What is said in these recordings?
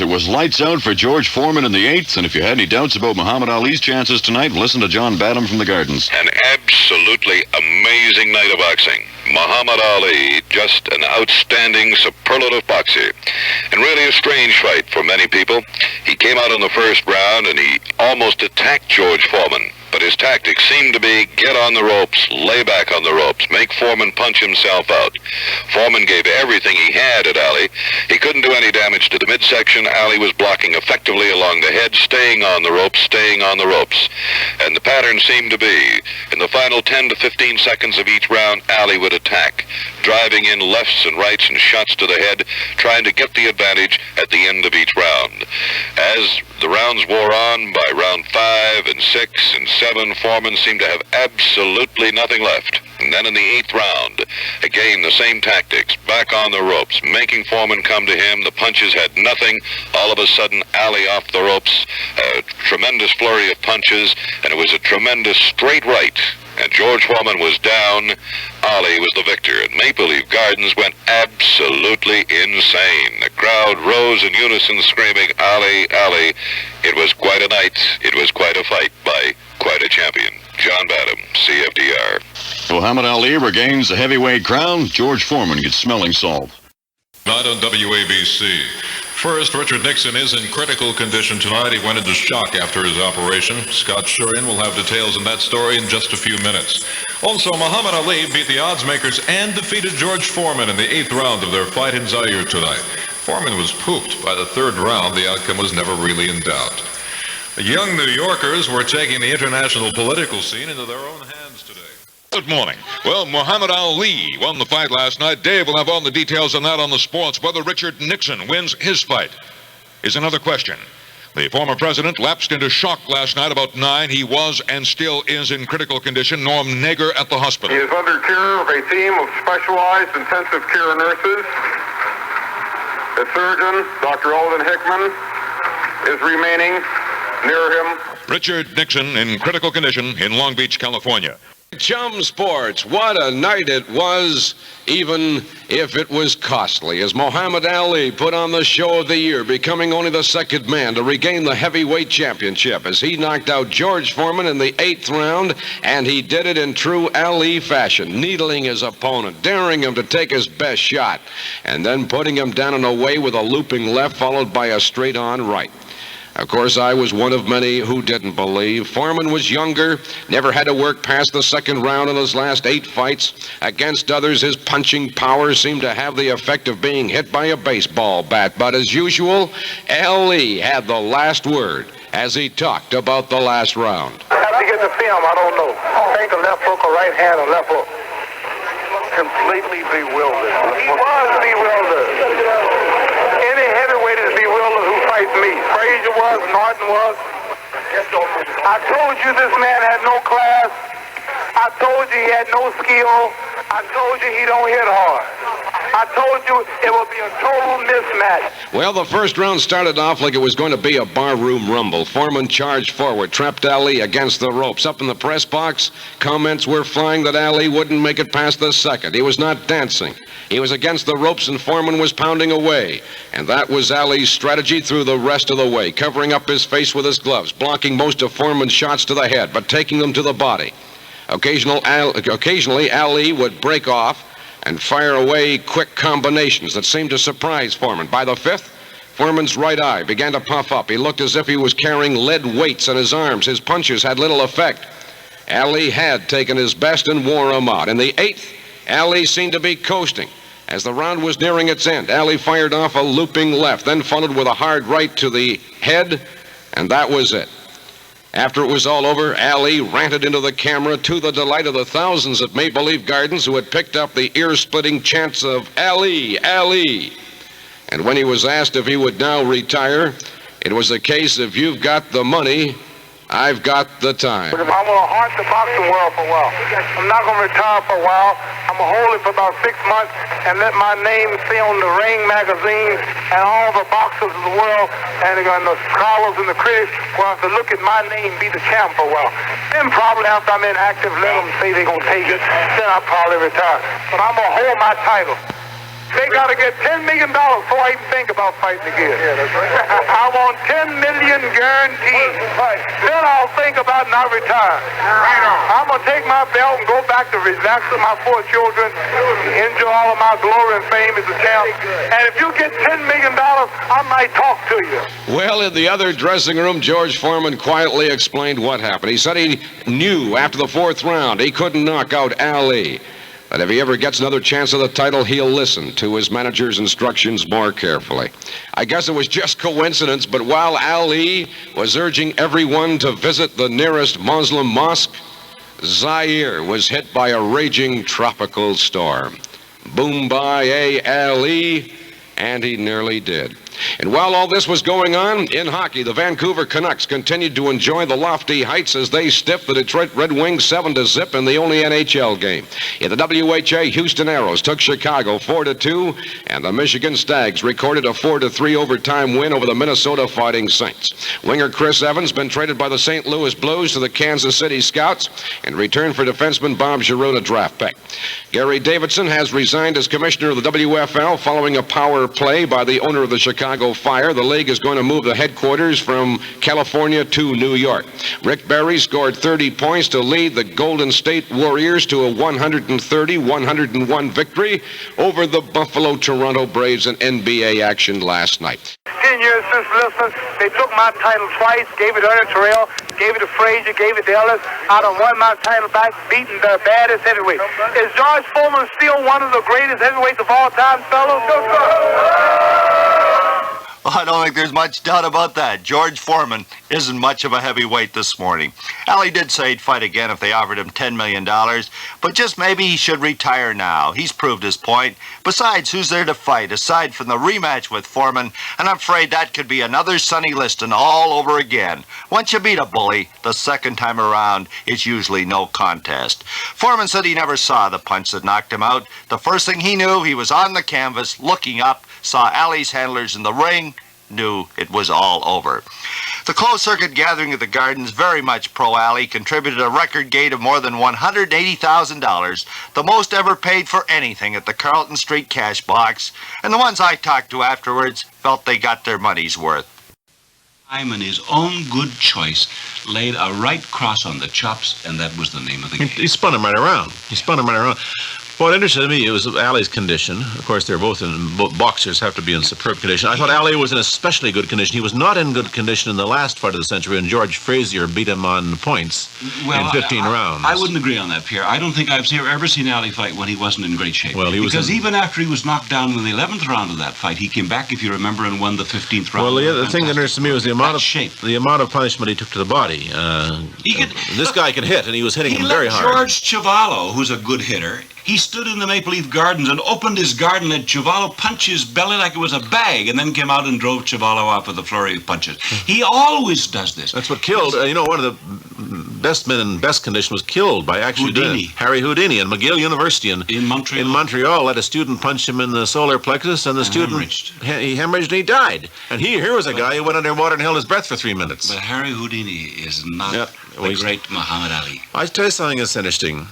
It was lights out for George Foreman in the 8th, and if you had any doubts about Muhammad Ali's chances tonight, listen to John Badham from the Gardens. An absolutely amazing night of boxing. Muhammad Ali, just an outstanding, superlative boxer. And really a strange fight for many people. He came out in the first round and he almost attacked George Foreman. But his tactics seemed to be get on the ropes, lay back on the ropes, make Foreman punch himself out. Foreman gave everything he had at Ali. He couldn't do any damage to the midsection. Ali was blocking effectively along the head, staying on the ropes, staying on the ropes. And the pattern seemed to be, in the final 10 to 15 seconds of each round, Ali would attack, driving in lefts and rights and shots to the head, trying to get the advantage at the end of each round. As the rounds wore on, by round 5 and 6 and 7, Foreman seemed to have absolutely nothing left. And then in the 8th round, again the same tactics, back on the ropes, making Foreman come to him. The punches had nothing. All of a sudden, Ali off the ropes, a tremendous flurry of punches, and it was a tremendous straight right. And George Foreman was down. Ali was the victor. And Maple Leaf Gardens went absolutely insane. The crowd rose in unison screaming, Ali, Ali. It was quite a night. It was quite a fight by quite a champion. John Badham, CFDR. Muhammad Ali regains the heavyweight crown. George Foreman gets smelling salt. Not on WABC. First, Richard Nixon is in critical condition tonight. He went into shock after his operation. Scott Shurian will have details in that story in just a few minutes. Also, Muhammad Ali beat the odds makers and defeated George Foreman in the 8th round of their fight in Zaire tonight. Foreman was pooped by the 3rd round. The outcome was never really in doubt. The young New Yorkers were taking the international political scene into their own hands today. Good morning. Well, Muhammad Ali won the fight last night. Dave will have all the details on that on the sports. Whether Richard Nixon wins his fight is another question. The former president lapsed into shock last night about 9. He was and still is in critical condition. Norm Nager at the hospital. He is under care of a team of specialized intensive care nurses. The surgeon, Dr. Alden Hickman, is remaining near him. Richard Nixon in critical condition in Long Beach, California. Chum Sports, what a night it was, even if it was costly, as Muhammad Ali put on the show of the year, becoming only the 2nd man to regain the heavyweight championship as he knocked out George Foreman in the 8th round, and he did it in true Ali fashion, needling his opponent, daring him to take his best shot, and then putting him down and away with a looping left followed by a straight-on right. Of course, I was one of many who didn't believe. Foreman was younger, never had to work past the 2nd round in his last 8 fights. Against others, his punching power seemed to have the effect of being hit by a baseball bat. But as usual, Ali had the last word as he talked about the last round. I have to get the film, I don't know. Think a left hook or right hand or left hook. Completely bewildered. He was bewildered. Any heavyweight is bewildered who fights me. Frazier was, Norton was. I told you this man had no class. I told you he had no skill. I told you he don't hit hard. I told you it would be a total mismatch. Well, the first round started off like it was going to be a barroom rumble. Foreman charged forward, trapped Ali against the ropes. Up in the press box, comments were flying that Ali wouldn't make it past the 2nd. He was not dancing. He was against the ropes and Foreman was pounding away. And that was Ali's strategy through the rest of the way, covering up his face with his gloves, blocking most of Foreman's shots to the head, but taking them to the body. Occasionally, Ali would break off and fire away quick combinations that seemed to surprise Foreman. By the 5th, Foreman's right eye began to puff up. He looked as if he was carrying lead weights in his arms. His punches had little effect. Ali had taken his best and wore him out. In the 8th, Ali seemed to be coasting. As the round was nearing its end, Ali fired off a looping left, then followed with a hard right to the head, and that was it. After it was all over, Ali ranted into the camera to the delight of the thousands at Maple Leaf Gardens who had picked up the ear-splitting chants of Ali, Ali. And when he was asked if he would now retire, it was a case of you've got the money, I've got the time. I'm going to haunt the boxing world for a while. I'm not going to retire for a while. I'm going to hold it for about 6 months and let my name stay on the Ring magazine and all the boxers of the world and the scholars and the critics will have to look at my name be the champ for a while. Then probably after I'm inactive, let them say they're going to take it. Then I'll probably retire. But I'm going to hold my title They got to get $10 million before I even think about fighting again. Yeah, that's right. I want $10 million guaranteed. Then I'll think about not retiring. Right on. I'm going to take my belt and go back to relax with my 4 children, enjoy all of my glory and fame as a champ. And if you get $10 million, I might talk to you. Well, in the other dressing room, George Foreman quietly explained what happened. He said he knew after the 4th round he couldn't knock out Ali. But if he ever gets another chance at the title, he'll listen to his manager's instructions more carefully. I guess it was just coincidence, but while Ali was urging everyone to visit the nearest Muslim mosque, Zaire was hit by a raging tropical storm. Boom-bye Ali, and he nearly did. And while all this was going on, in hockey, the Vancouver Canucks continued to enjoy the lofty heights as they stiffed the Detroit Red Wings 7-0 in the only NHL game. In the WHA, Houston Aeros took Chicago 4-2, and the Michigan Stags recorded a 4-3 overtime win over the Minnesota Fighting Saints. Winger Chris Evans been traded by the St. Louis Blues to the Kansas City Scouts in return for defenseman Bob Giroux, a draft pick. Gary Davidson has resigned as commissioner of the WFL following a power play by the owner of the Chicago Fire. The league is going to move the headquarters from California to New York. Rick Barry scored 30 points to lead the Golden State Warriors to a 130-101 victory over the Buffalo Toronto Braves in NBA action last night. 10 years since listening, they took my title twice, gave it to Ernie Terrell, gave it to Frazier, gave it to Ellis. I done won my title back, beating the baddest heavyweight. Is George Foreman still one of the greatest heavyweights of all time, fellows? Well, I don't think there's much doubt about that. George Foreman isn't much of a heavyweight this morning. Ali did say he'd fight again if they offered him $10 million, but just maybe he should retire now. He's proved his point. Besides, who's there to fight aside from the rematch with Foreman? And I'm afraid that could be another Sonny Liston all over again. Once you beat a bully, the second time around, it's usually no contest. Foreman said he never saw the punch that knocked him out. The first thing he knew, he was on the canvas, looking up, saw Ali's handlers in the ring, knew it was all over. The closed-circuit gathering at the Gardens, very much pro-Ali, contributed a record gain of more than $180,000, the most ever paid for anything at the Carlton Street cash box, and the ones I talked to afterwards felt they got their money's worth. I'm in his own good choice laid a right cross on the chops, and that was the name of the game. He spun him right around. What interested me was Ali's condition. Of course, they're both boxers have to be in superb condition. I thought Ali was in especially good condition. He was not in good condition in the last fight of the century, and George Frazier beat him on points in 15 rounds. I wouldn't agree on that, Pierre. I don't think I've ever seen Ali fight when he wasn't in great shape. Well, because even after he was knocked down in the 11th round of that fight, he came back, if you remember, and won the 15th round. Well, the thing that interested me was the amount of punishment he took to the body. This guy could hit, and he was hitting him very hard. George Chivallo, who's a good hitter, he stood in the Maple Leaf Gardens and opened his garden, let Chivallo punch his belly like it was a bag, and then came out and drove Chivallo out with a flurry of punches. He always does this. That's what killed, one of the best men in best condition was killed by actually Harry Houdini in McGill University in Montreal. Let a student punch him in the solar plexus, and the student he hemorrhaged and he died. And here was a guy who went underwater and held his breath for 3 minutes. But Harry Houdini is not the great Muhammad Ali. I'll tell you something that's interesting.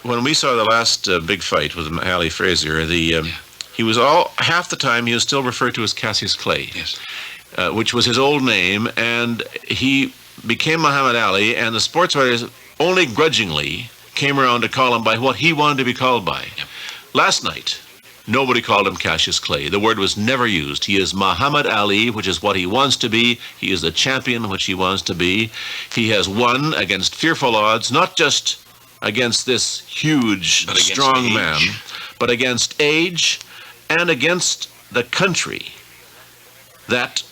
When we saw the last big fight with Ali Frazier, he was half the time he was still referred to as Cassius Clay, which was his old name, and he became Muhammad Ali, and the sports writers only grudgingly came around to call him by what he wanted to be called by. Yep. Last night, nobody called him Cassius Clay. The word was never used. He is Muhammad Ali, which is what he wants to be. He is the champion, which he wants to be. He has won against fearful odds, not just against this huge, strong man, but against age and against the country that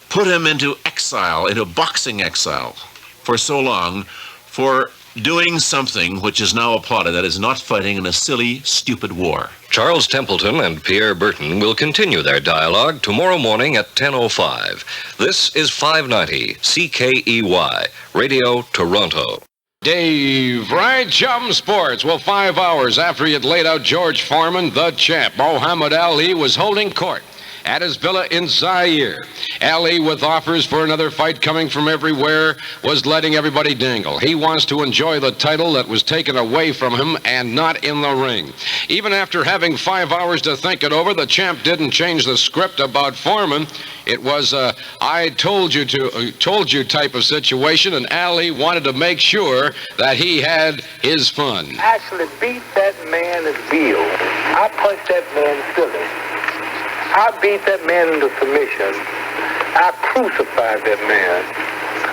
put him into exile, into boxing exile for so long, for doing something which is now applauded, that is not fighting in a silly, stupid war. Charles Templeton and Pierre Berton will continue their dialogue tomorrow morning at 10:05. This is 590 CKEY, Radio Toronto. Dave Wright, Chum Sports. Well, 5 hours after he had laid out George Foreman, the champ, Muhammad Ali was holding court at his villa in Zaire. Ali, with offers for another fight coming from everywhere, was letting everybody dangle. He wants to enjoy the title that was taken away from him and not in the ring. Even after having 5 hours to think it over, the champ didn't change the script about Foreman. It was a I told you type of situation, and Ali wanted to make sure that he had his fun. Actually beat that man in Bill. I punched that man silly. I beat that man into submission. I crucified that man.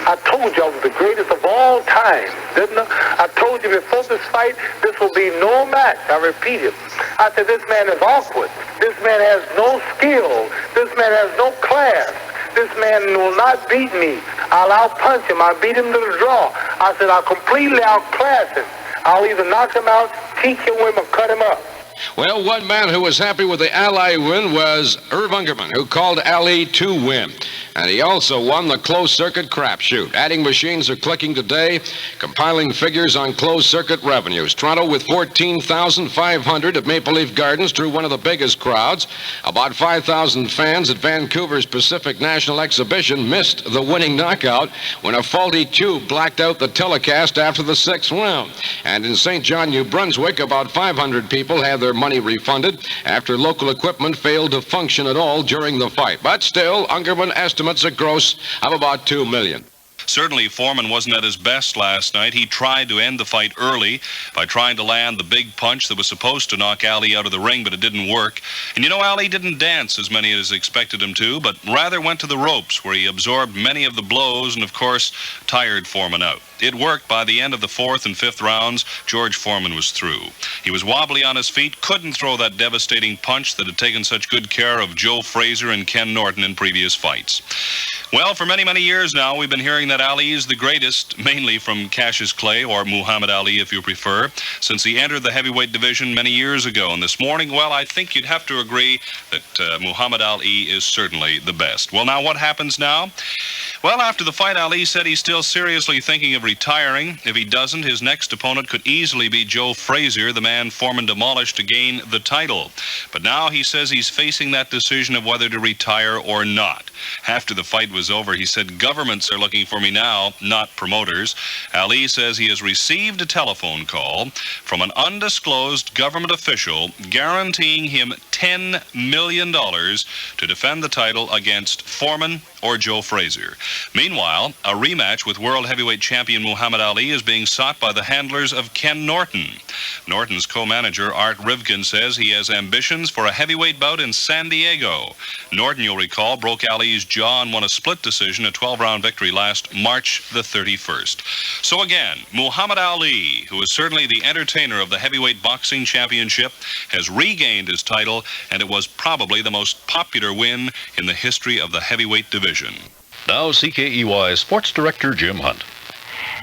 I told you I was the greatest of all time, didn't I? I told you before this fight, this will be no match. I repeat it. I said, this man is awkward. This man has no skill. This man has no class. This man will not beat me. I'll outpunch him. I'll beat him to the draw. I said, I'll completely outclass him. I'll either knock him out, TKO him, or cut him up. Well, one man who was happy with the Ali win was Irv Ungerman, who called Ali to win. And he also won the closed-circuit crapshoot. Adding machines are clicking today, compiling figures on closed-circuit revenues. Toronto with 14,500 at Maple Leaf Gardens drew one of the biggest crowds. About 5,000 fans at Vancouver's Pacific National Exhibition missed the winning knockout when a faulty tube blacked out the telecast after the 6th round. And in St. John, New Brunswick, about 500 people had their money refunded after local equipment failed to function at all during the fight. But still, Ungerman estimates a gross of about $2 million. Certainly, Foreman wasn't at his best last night. He tried to end the fight early by trying to land the big punch that was supposed to knock Ali out of the ring, but it didn't work. And you know, Ali didn't dance as many as expected him to, but rather went to the ropes, where he absorbed many of the blows and, of course, tired Foreman out. It worked. By the end of the 4th and 5th rounds, George Foreman was through. He was wobbly on his feet, couldn't throw that devastating punch that had taken such good care of Joe Frazier and Ken Norton in previous fights. Well, for many, many years now, we've been hearing that Ali is the greatest, mainly from Cassius Clay, or Muhammad Ali if you prefer, since he entered the heavyweight division many years ago. And this morning, well, I think you'd have to agree that Muhammad Ali is certainly the best. Well, now what happens now? Well, after the fight, Ali said he's still seriously thinking of retiring. If he doesn't, his next opponent could easily be Joe Frazier, the man Foreman demolished to gain the title. But now he says he's facing that decision of whether to retire or not. After the fight was over, he said, governments are looking for me now, not promoters. Ali says he has received a telephone call from an undisclosed government official guaranteeing him $10 million to defend the title against Foreman or Joe Frazier. Meanwhile, a rematch with world heavyweight champion Muhammad Ali is being sought by the handlers of Ken Norton. Norton's co-manager Art Rivkin says he has ambitions for a heavyweight bout in San Diego. Norton, you'll recall, broke Ali's jaw and won a split decision, a 12-round victory last March the 31st. So again, Muhammad Ali, who is certainly the entertainer of the heavyweight boxing championship, has regained his title, and it was probably the most popular win in the history of the heavyweight division. Now CKEY Sports Director Jim Hunt.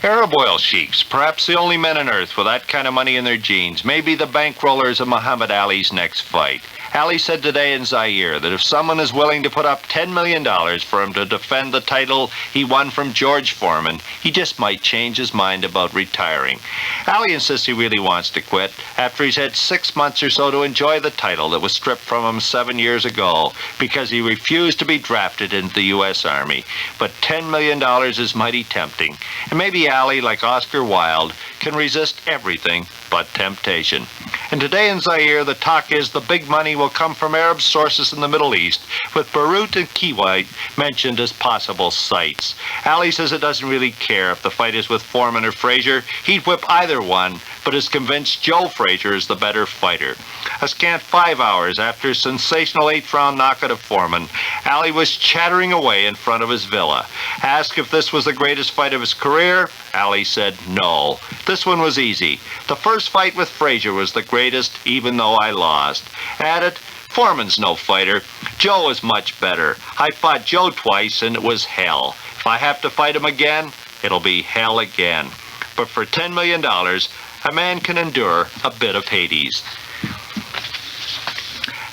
Arab oil sheiks, perhaps the only men on earth with that kind of money in their jeans, may be the bankrollers of Muhammad Ali's next fight. Ali said today in Zaire that if someone is willing to put up $10 million for him to defend the title he won from George Foreman, he just might change his mind about retiring. Ali insists he really wants to quit after he's had 6 months or so to enjoy the title that was stripped from him 7 years ago because he refused to be drafted into the U.S. Army. But $10 million is mighty tempting. And maybe Ali, like Oscar Wilde, can resist everything but temptation. And today in Zaire, the talk is the big money will come from Arab sources in the Middle East, with Beirut and Kuwait mentioned as possible sites. Ali says it doesn't really care if the fight is with Foreman or Frazier. He'd whip either one, but is convinced Joe Frazier is the better fighter. A scant 5 hours after a sensational 8th-round knockout of Foreman, Ali was chattering away in front of his villa. Asked if this was the greatest fight of his career, Ali said no. This one was easy. The first fight with Frazier was the greatest, even though I lost. Added, Foreman's no fighter. Joe is much better. I fought Joe twice, and it was hell. If I have to fight him again, it'll be hell again. But for $10 million, a man can endure a bit of Hades.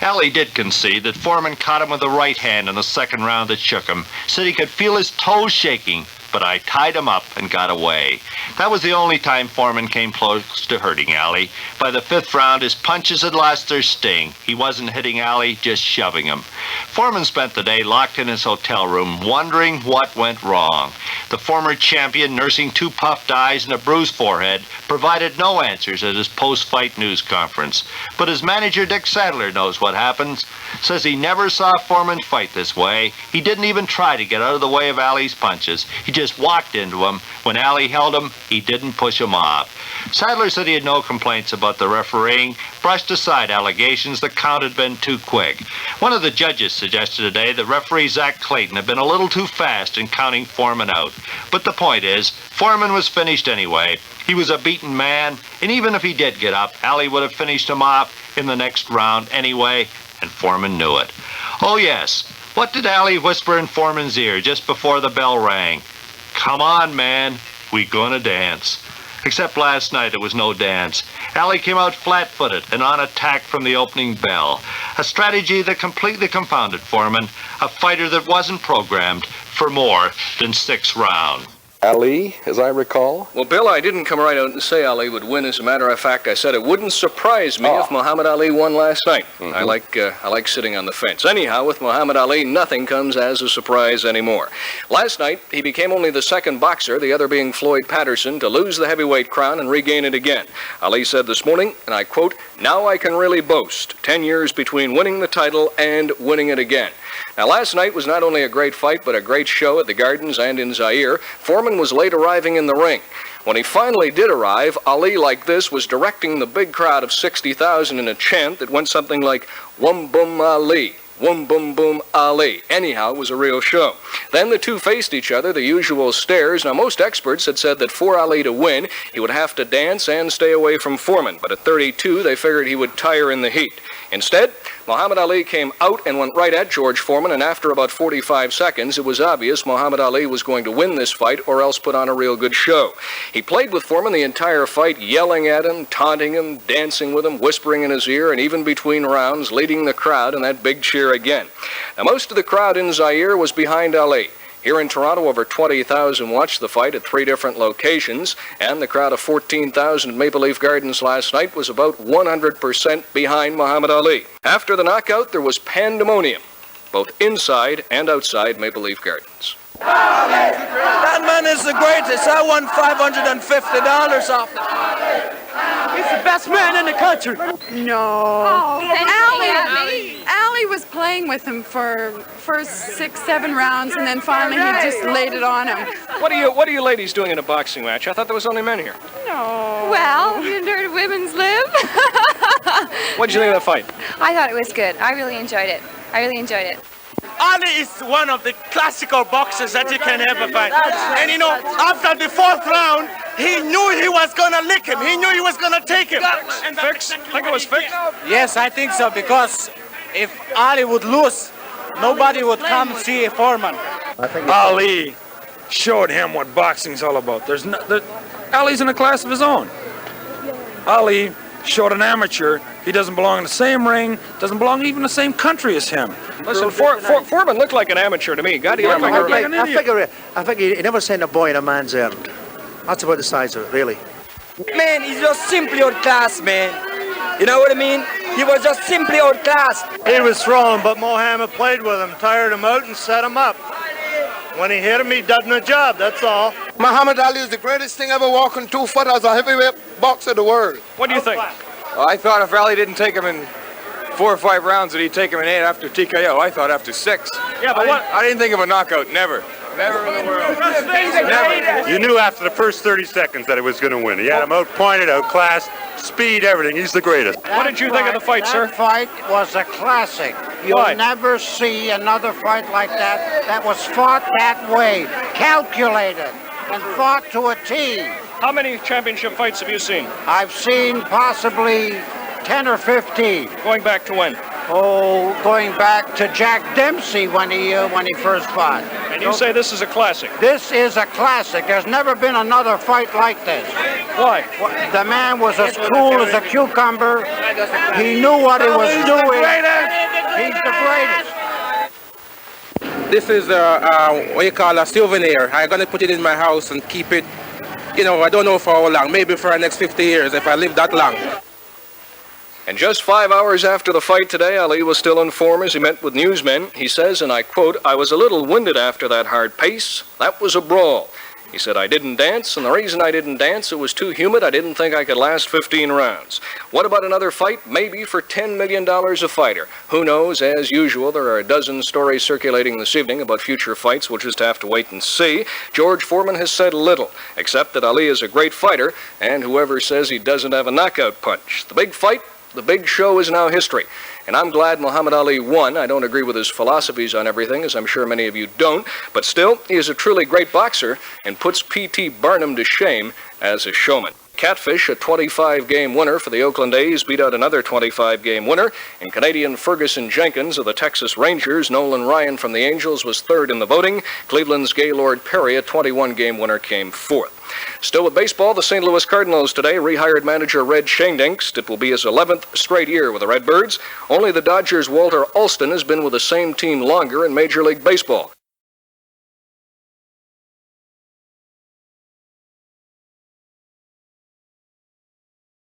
Ali did concede that Foreman caught him with the right hand in the second round that shook him. Said he could feel his toes shaking, but I tied him up and got away. That was the only time Foreman came close to hurting Ali. By the 5th round, his punches had lost their sting. He wasn't hitting Ali, just shoving him. Foreman spent the day locked in his hotel room, wondering what went wrong. The former champion, nursing 2 puffed eyes and a bruised forehead, provided no answers at his post-fight news conference. But his manager, Dick Sadler, knows what happens. Says he never saw Foreman fight this way. He didn't even try to get out of the way of Ali's punches. He just walked into him. When Ali held him, he didn't push him off. Sadler said he had no complaints about the refereeing, brushed aside allegations the count had been too quick. One of the judges suggested today that referee Zach Clayton had been a little too fast in counting Foreman out. But the point is, Foreman was finished anyway. He was a beaten man, and even if he did get up, Ali would have finished him off in the next round anyway, and Foreman knew it. Oh yes, what did Ali whisper in Foreman's ear just before the bell rang? Come on, man, we gonna dance. Except last night it was no dance. Ali came out flat-footed and on attack from the opening bell. A strategy that completely confounded Foreman, a fighter that wasn't programmed for more than 6 rounds. Ali, as I recall. Well, Bill, I didn't come right out and say Ali would win. As a matter of fact, I said it wouldn't surprise me if Muhammad Ali won last night. I like sitting on the fence. Anyhow, with Muhammad Ali, nothing comes as a surprise anymore. Last night, he became only the 2nd boxer, the other being Floyd Patterson, to lose the heavyweight crown and regain it again. Ali said this morning, and I quote, "Now I can really boast. 10 years between winning the title and winning it again." Now, last night was not only a great fight, but a great show at the Gardens and in Zaire. Foreman was late arriving in the ring. When he finally did arrive, Ali, like this, was directing the big crowd of 60,000 in a chant that went something like, "Wum Bum Ali, Wum Bum Boom Ali." Anyhow, it was a real show. Then the two faced each other, the usual stares. Now, most experts had said that for Ali to win, he would have to dance and stay away from Foreman. But at 32, they figured he would tire in the heat. Instead, Muhammad Ali came out and went right at George Foreman, and after about 45 seconds, it was obvious Muhammad Ali was going to win this fight or else put on a real good show. He played with Foreman the entire fight, yelling at him, taunting him, dancing with him, whispering in his ear, and even between rounds, leading the crowd in that big cheer again. Now, most of the crowd in Zaire was behind Ali. Here in Toronto, over 20,000 watched the fight at 3 different locations, and the crowd of 14,000 at Maple Leaf Gardens last night was about 100% behind Muhammad Ali. After the knockout, there was pandemonium, both inside and outside Maple Leaf Gardens. That man is the greatest. I won $550 off him. He's the best man in the country. No. Ali was playing with him for first 6, 7 rounds, and then finally he just laid it on him. What are you ladies doing in a boxing match? I thought there was only men here. No. Well, you heard women's live. What did you think of the fight? I thought it was good. I really enjoyed it. Ali is one of the classical boxers that you can ever fight. And you know, after the 4th round, he knew he was going to lick him. He knew he was going to take him. And fixed? Think it was fixed? Yes, I think so, because if Ali would lose, nobody would come see Foreman. Ali showed him what boxing's all about. Ali's in a class of his own. Ali showed an amateur he doesn't belong in the same ring, doesn't belong even in the same country as him. Listen, Foreman looked like an amateur to me. God, he looked like an idiot. I think he never sent a boy in a man's errand. That's about the size of it, really. Man, he's just simply outclassed, man. You know what I mean? He was just simply outclassed. He was throwing, but Mohammed played with him, tired him out, and set him up. When he hit him, he done the job, that's all. Muhammad Ali is the greatest thing ever walking 2 foot as a heavyweight boxer of the world. What do you think? Well, I thought if Ali didn't take him in 4 or 5 rounds, that he'd take him in 8 after TKO. I thought after 6. Yeah, but I didn't think of a knockout. Never. Never in the world. Never. You knew after the first 30 seconds that he was going to win. He had him out-pointed, outclassed, speed, everything. He's the greatest. What did you think of the fight, sir? That fight was a classic. You'll never see another fight like that that was fought that way, calculated, and fought to a T. How many championship fights have you seen? I've seen possibly 10 or 15. Going back to when? Oh, going back to Jack Dempsey when he first fought. And you say this is a classic? This is a classic. There's never been another fight like this. Why? The man was as cool as a cucumber. He knew what he was doing. He's the greatest. This is what you call a souvenir. I'm going to put it in my house and keep it, I don't know for how long, maybe for the next 50 years if I live that long. And just 5 hours after the fight today, Ali was still in form as he met with newsmen. He says, and I quote, "I was a little winded after that hard pace. That was a brawl." He said, "I didn't dance, and the reason I didn't dance, it was too humid. I didn't think I could last 15 rounds. What about another fight? Maybe for $10 million a fighter. Who knows? As usual, there are a dozen stories circulating this evening about future fights. We'll just have to wait and see. George Foreman has said little, except that Ali is a great fighter, and whoever says he doesn't have a knockout punch. The big fight, the big show is now history. And I'm glad Muhammad Ali won. I don't agree with his philosophies on everything, as I'm sure many of you don't. But still, he is a truly great boxer and puts P.T. Barnum to shame as a showman. Catfish, a 25-game winner for the Oakland A's, beat out another 25-game winner. And Canadian Ferguson Jenkins of the Texas Rangers, Nolan Ryan from the Angels was third in the voting. Cleveland's Gaylord Perry, a 21-game winner, came fourth. Still with baseball, the St. Louis Cardinals today rehired manager Red Shangdinks. It will be his 11th straight year with the Redbirds. Only the Dodgers' Walter Alston has been with the same team longer in Major League Baseball.